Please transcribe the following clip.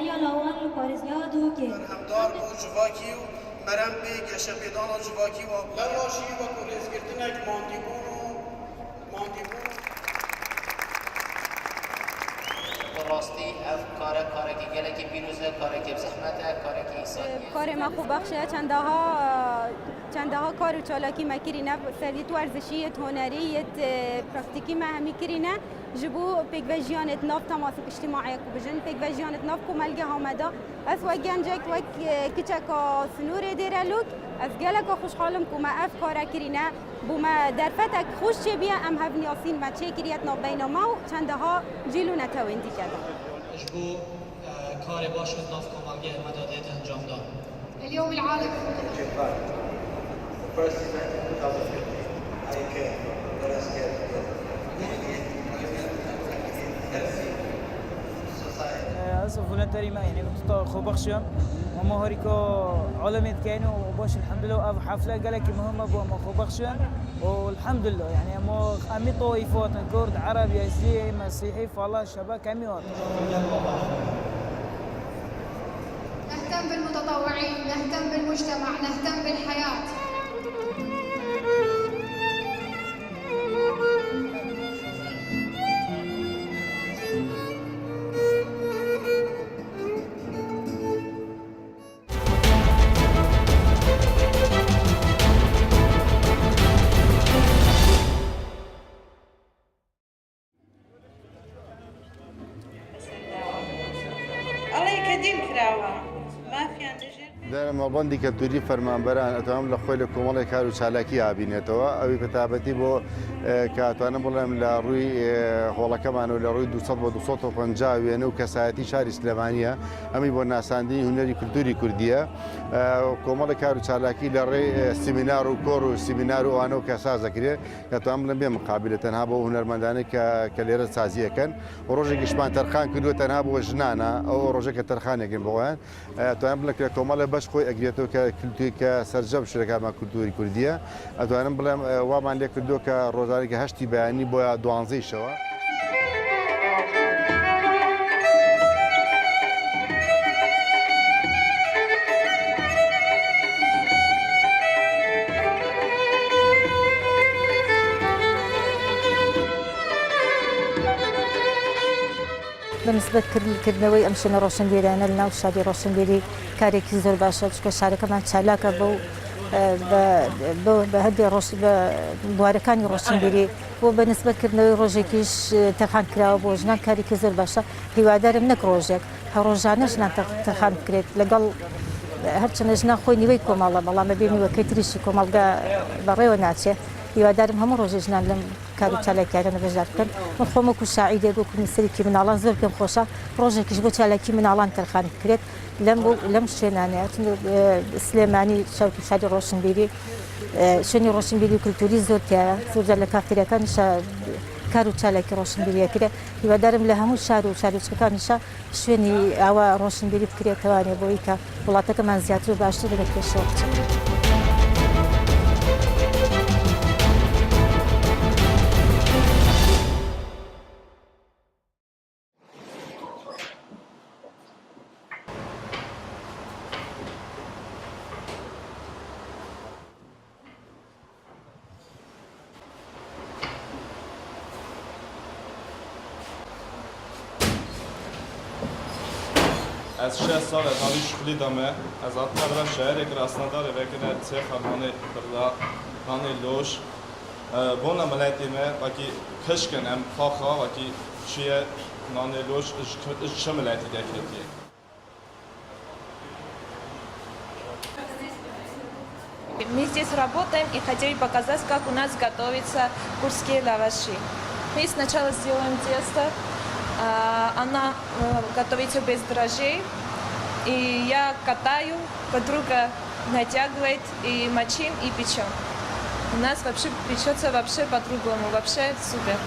یا لاوان پارزیاد و که همدار بو جواکی و مرم به گشپیدان جواکی و لواشی و کلیزگرتنک ماندیبون راستی اف کار کی گله کی پیروزه کار کی زحمت کار کی انسانیه کار ما خوب بخشه چندها کار و چالاکی ما کرینه سریت ورزشیت هنریت پراکتیکی ما همی کرینه جبو پیک وجیانت ناف تماسک اجتماعی کو بجن پیک وجیانت ناف کو ملگه همدا از و گنجک و کچکا سنور دیرلوک از گلک خوشحالم کو ما اف کار کرینه بو ما در فتک خوش چه بیا ام هفنی آسین ما چه کریت ناف بین ما و چندها جیلو نتویندی کردم جبو کار باش و ناف کمالگه مدادت انجام داد اليوم العالم أصلا فولنتري ما يعني كنت خو بخشم وما هوريكو علمت كانوا وباش الحمد لله أبو حفلة قال لك مهمة بو ما خو بخشم والحمد لله يعني أمي طائفات كرد عرب يزيد مسيحي فالله شباب كاميوات نهتم بالمتطوعين نهتم بالمجتمع نهتم بالحياة دارم مبندی کلتوری فرمانبران اتوام لخوی لکومال کارو چالاکی آبینتوا اوی کتابتی بو کاتوانم بولم لروی حالا کمان و لروی 250 وینو کسایتی شهر اسلامیه امی بو ناساندی هنری کلتوری کردیه کومال کارو چالاکی لروی سیمینار و کور و سیمینار و آنو کساز ذکریه کاتوام لم بیم مقابله تنها بو هنرمندانه کلیره سازیه کن و روزی کشمان ترخان کردو تنها بو جنانا او روزی کترخانه کن بوان توام لک کومال باش خوی اگریتو که کلتوری که سرجم شرکت ما کلتوری کردیه اتوانم بلم و من لیک کردو که روزاری که هشتی بیانی باید دوانزی شوا بالنسبة لكردنوي أمشينا روشن ديري أنا لنا وشادي روشن ديري كاريكي زور باشا تشكو شاركة من شالاكة بهدي روش بواركاني روشن ديري وبالنسبة لكردنوي روجيكيش ترخان كراو بوجنان كاريكي زور باشا هيوادار منك روجيك هروجانا جنان ترخان كريت لقل هرچن جنان خوي نوي كومالا والله ما بيني وكيتريشي كومالغا بريو ناتشي هیوادارم همون روزی جنان لم کاری چالاکی اگر نبجار کن من خوام کو سعیده بو کنی سری کی من الله زور کم خوشا روزی کش بو چالاکی من الله ترخان کرد لم شنانه سليماني شادي روشن بيري شني روشن بيري كولتوري زور تاع زور جل كافتريا كان كارو چالاکی روشن بيري كده هیوادارم له همون شارو كان شني اوا روشن بيري فكرة تواني بويكا ولاتك من زيادة باشتر بك شوقت از 6 سال از ناوی شغلی دامه از آتنا برم شهر کراسنادار وکن سه خانه بردا خانه لوش بونا ملتی ما وکی کشکن ام خاخا وکی چیه خانه لوش چه ملتی دکتیه Мы здесь работаем и хотели показать, как у нас готовятся курские лаваши. Мы сначала сделаем тесто, она готовится без дрожжей, и я катаю, подруга натягивает, и мочим, и печем. У нас вообще печется вообще по-другому, вообще супер.